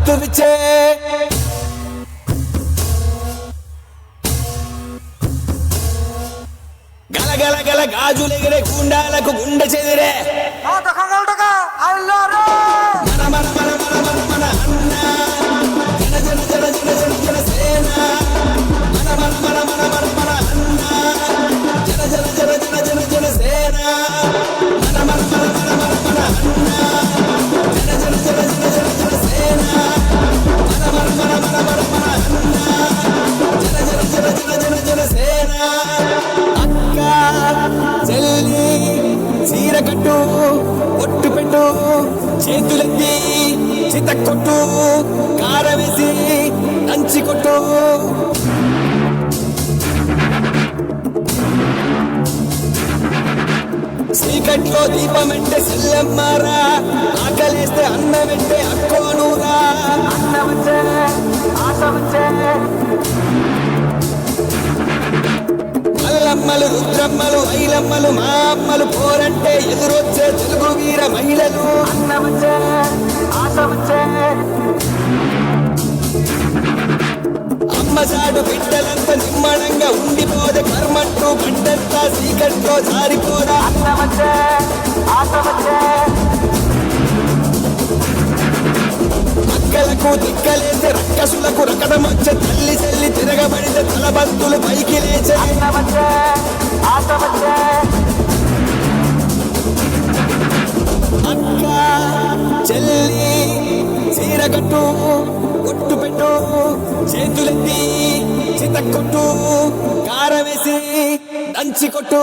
మత్తునిచ్చే గలగల గల గాజులెగిరే గుండాలకు గుండె చెదిరే మన మన మన మన మన మన అన్న జన జన జన జన జన జన సేన మన మన మన మన మన మన అన్న జన జన జన జన జన జన సేన మన మన మన మన మన మన అన్న జన జన జన జన జన జన సేన మన మన మన మన మన మన అన్న జన జన జన జన జన జన సేన అక్క చెల్లి చీర కట్టు ఒట్టు పెట్టు చేతులెత్తి చిత కొట్టు కారవేసి దంచి కొట్టు చీకట్లో దీపమంటే సెల్లమ్మారా ఆకలేస్తే అన్నమంటే అక్కోనూరా అన్నవచ్చే ఆశ వచ్చే మల్లమ్మలు రుద్రమ్మలు ఐలమ్మలు మా అమ్మలు పోరంటే ఎదురొచ్చే తెలుగు వీర మహిళలు అన్నవచ్చే ఆశ వచ్చే అమ్మసాడు బిడ్డలంతా నిమ్మడంగా ఉండిపోదే కర్మంటూ గంటంతా చీకట్లో జారిపోరా అన్నవచ్చే ఆశ వచ్చే అక్కలకు దిక్కలేసే రక్కసులకు రకడం వచ్చే తల్లి చెల్లి తిరగబడితే తలబంతులు పైకి లేచే అన్నవచ్చే ఆశ వచ్చే అక్క చెల్లి చీర కట్టు ఒట్టు పెట్టు చేతులెత్తి చిత కొట్టు కారవేసి దంచి కొట్టు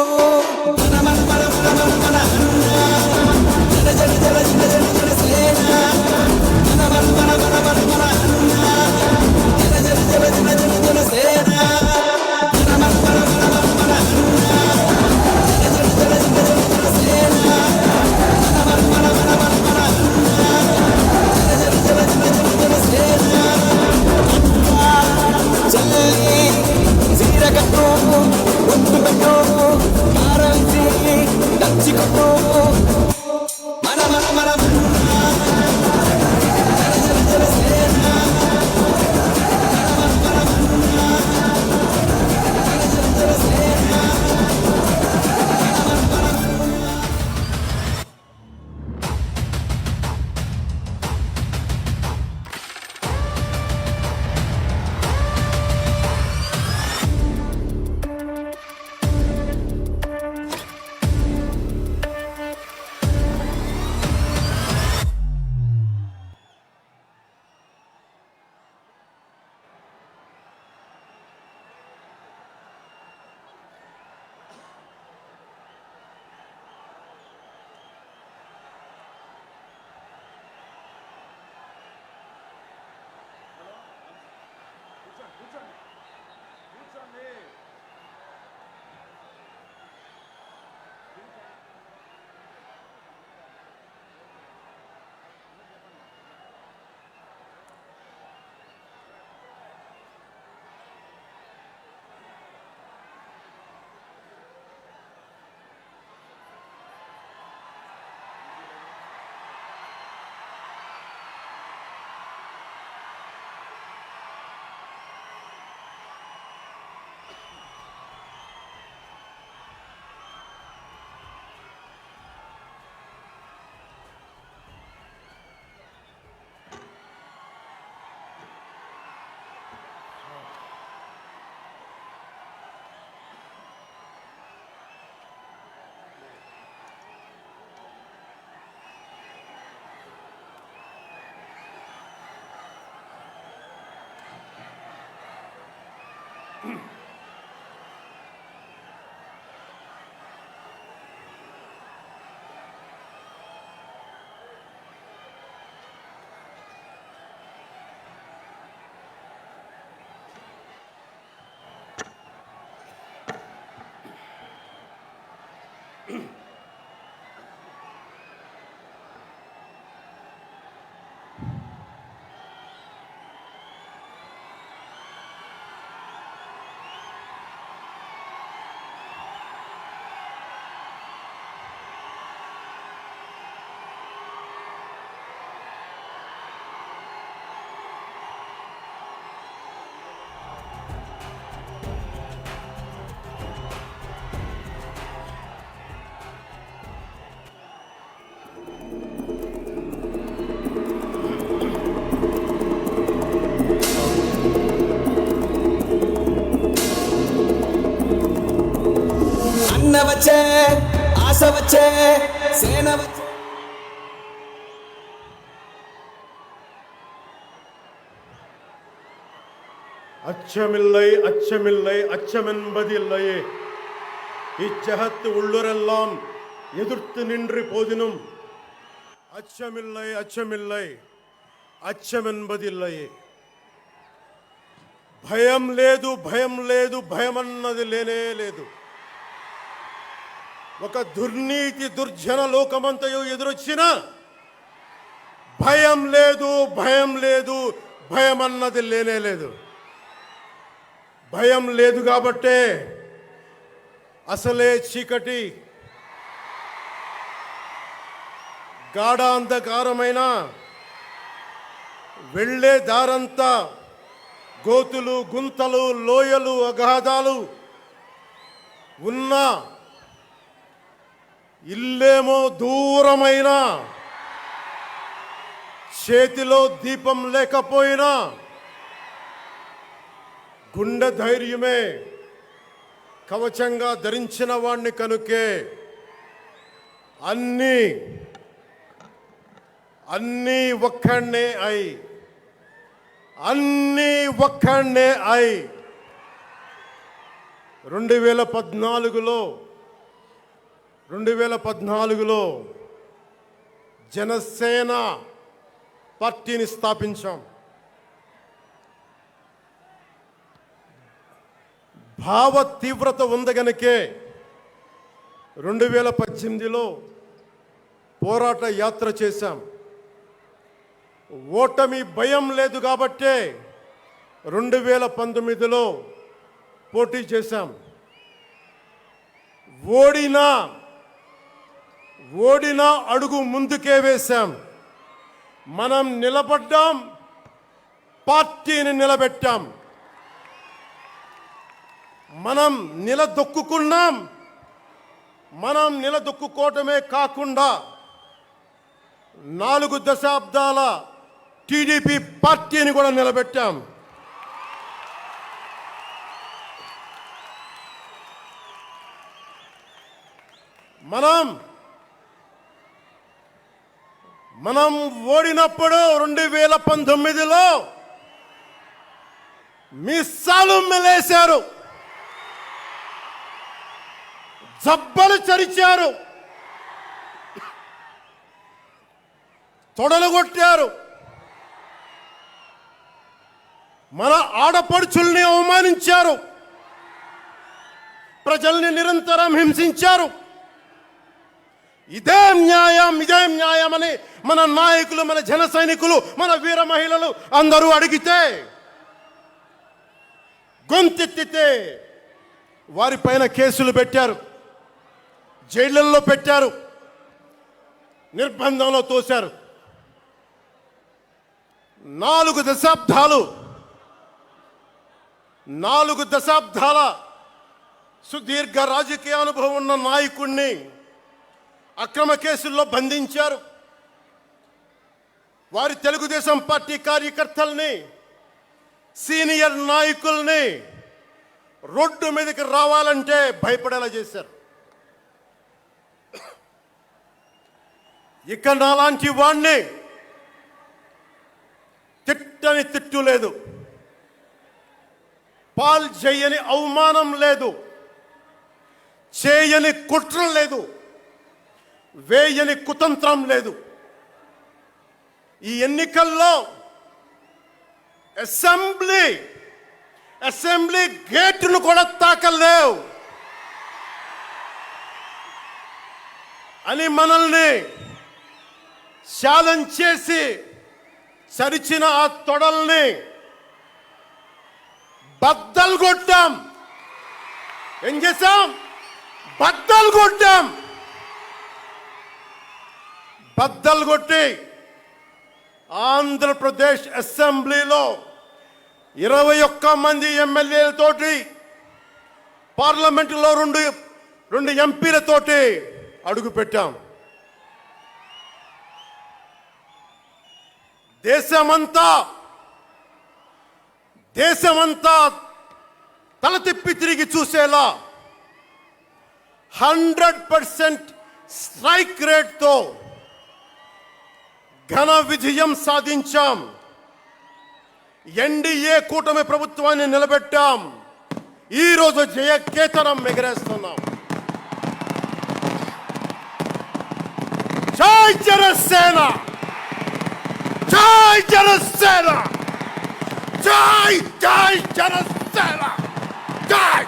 మన మన మన మన మన మన అన్న జన జన జన జన జన జన సేన మన మన మన మన మన మన అన్న జన జన జన జన జన జన సేన మన మన మన మన మన మన అన్న జన జన జన జన జన జన సేన మన మన మన మన మన మన అన్న జన జన జన జన జన సేన చెల్లి చీర కట్టు ఒట్టు పెట్టు కారంచి దంచి కొట్టు మన మన మన జన జన జన సేన మన మన మన జన జన సేన వచ్చే ఆశ వచ్చే సేన వచ్చే. அச்சமில்லை அச்சமில்லை அச்சமென்பதில்லையே, இச்சகத்து உள்ளுரெல்லாம் எதிர்த்து நின்று போதினும் அச்சமில்லை அச்சமில்லை అచ్చమెన్బదిల్లయే. భయం లేదు, భయం లేదు, భయం అన్నది లేనే లేదు. ఒక దుర్నీతి దుర్జన లోకమంతయు ఎదురొచ్చిన భయం లేదు, భయం లేదు, భయం అన్నది లేనే లేదు. భయం లేదు కాబట్టే అసలే చీకటి గాఢాంధకారమైన వెళ్ళే దారంతా గోతులు గుంతలు లోయలు అగాధాలు ఉన్న ఇల్లేమో దూరమైన చేతిలో దీపం లేకపోయినా గుండె ధైర్యమే కవచంగా ధరించిన వాణ్ణి కనుకే అన్నీ ఒక్కడే అయి అన్నీ ఒక్కడే అయి 2014లో జనసేన పార్టీని స్థాపించాం. భావ తీవ్రత ఉంది గనుకే 2018లో పోరాట యాత్ర చేశాం. ఓటమి భయం లేదు కాబట్టే 2019లో పోటీ చేశాం. ఓడినా అడుగు ముందుకే వేశాం. మనం నిలబడ్డాం, పార్టీని నిలబెట్టాం. మనం నిలదొక్కుకున్నాం. మనం నిలదొక్కుకోవటమే కాకుండా 4 దశాబ్దాల టీడీపీ పార్టీని కూడా నిలబెట్టాం. మనం ఓడినప్పుడు 2019లో మీసాలు మెలేశారు, జబ్బలు చరిచారు, తొడలు కొట్టారు, మన ఆడపడుచుల్ని అవమానించారు, ప్రజల్ని నిరంతరం హింసించారు. ఇదే న్యాయం అని మన నాయకులు, మన జన సైనికులు, మన వీర మహిళలు అందరూ అడిగితే, గొంతెత్తితే వారిపైన కేసులు పెట్టారు, జైళ్ళల్లో పెట్టారు, నిర్బంధంలో తోశారు. 4 దశాబ్దాల సుదీర్ఘ రాజకీయ అనుభవం ఉన్న నాయకుడిని అక్రమ కేసుల్లో బంధించారు. వారి తెలుగుదేశం పార్టీ కార్యకర్తల్ని, సీనియర్ నాయకుల్ని రోడ్డు మీదకి రావాలంటే భయపడేలా చేశారు. ఇక నాలాంటి వాణ్ణి తిట్టని తిట్టు లేదు, పాల్ చేయని అవమానం లేదు, చేయని కుట్ర లేదు, వేయని కుతంత్రం లేదు. ఈ ఎన్నికల్లో అసెంబ్లీ గేటును కూడా తాకలేవు అని మనల్ని ఛాలెంజ్ చేసి చరిచిన ఆ తొడల్ని బద్దలు కొట్టాం. ఏం చేశాం? బద్దలు కొట్టాం. బద్దలు కొట్టి ఆంధ్రప్రదేశ్ అసెంబ్లీలో 21 మంది ఎమ్మెల్యేలతోటి, పార్లమెంటులో 2 ఎంపీలతోటి అడుగు పెట్టాం. దేశమంతా తల తిప్పి తిరిగి చూసేలా 100% స్ట్రైక్ రేట్తో ఘన విజయం సాధించాం. ఎన్డీఏ కూటమి ప్రభుత్వాన్ని నిలబెట్టాం. ఈ రోజు జయకేతనం ఎగరేస్తున్నాం. జై జనసేన, జై జనసేన, జై జై జనసేన, జై.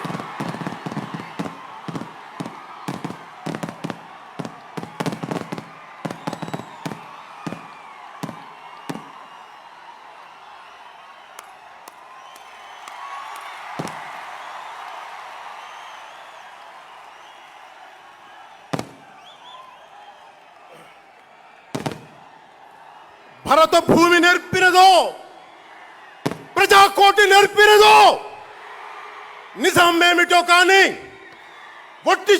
భరత భూమి నేర్పినదో, ప్రజాకోటి నేర్పినదో, నిజం ఏమిటో కానీ ఒట్టి